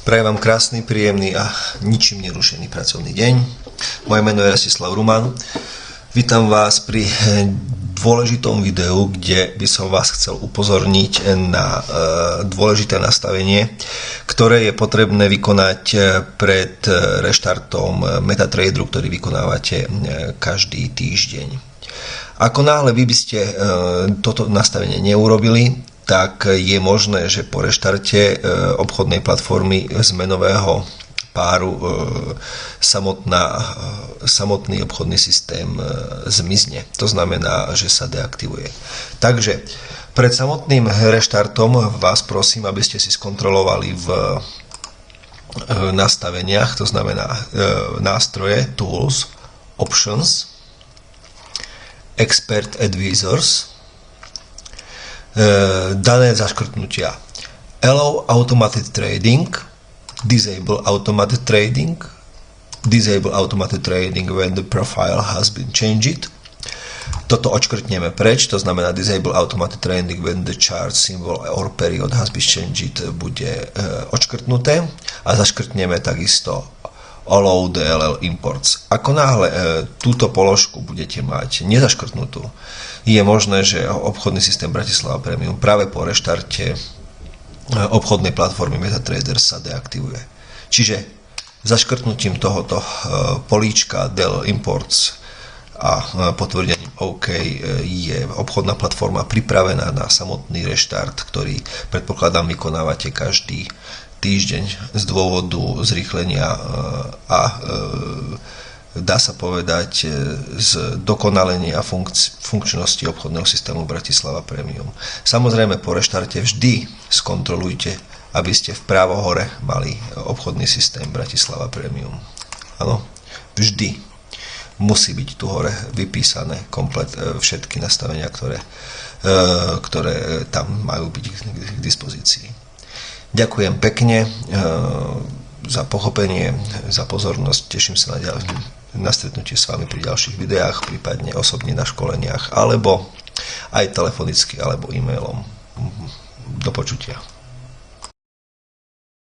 Prajem vám krásny, príjemný a ničím nerušený pracovný deň. Moje meno je Rastislav Ruman. Vítam vás pri dôležitom videu, kde by som vás chcel upozorniť na dôležité nastavenie, ktoré je potrebné vykonať pred reštartom MetaTraderu, ktorý vykonávate každý týždeň. Ako náhle vy by ste toto nastavenie neurobili, tak je možné, že po reštarte obchodnej platformy zmenového páru samotný obchodný systém zmizne. To znamená, že sa deaktivuje. Takže pred samotným reštartom vás prosím, aby ste si skontrolovali v nastaveniach, to znamená nástroje, tools, options, expert advisors, dané zaškrtnutia. Allow automated trading, disable automated trading, disable automated trading when the profile has been changed. Toto odškrtneme preč, to znamená disable automated trading when the chart symbol or period has been changed bude odškrtnuté a zaškrtneme takisto allow DLL imports. Ako náhle túto položku budete mať nezaškrtnutú, je možné, že obchodný systém Bratislava Premium práve po reštarte obchodnej platformy MetaTrader sa deaktivuje. Čiže zaškrtnutím tohoto políčka DLL imports a potvrdením OK je obchodná platforma pripravená na samotný reštart, ktorý predpokladám vykonávate každý týždeň z dôvodu zrýchlenia a dá sa povedať z dokonalenia funkčnosti obchodného systému Bratislava Premium. Samozrejme po reštarte vždy skontrolujte, aby ste vpravo hore mali obchodný systém Bratislava Premium. Áno, vždy musí byť tu hore vypísané komplet všetky nastavenia, ktoré tam majú byť k dispozícii. Ďakujem pekne za pochopenie, za pozornosť. Teším sa na stretnutie s vami pri ďalších videách, prípadne osobne na školeniach, alebo aj telefonicky, alebo e-mailom. Do počutia.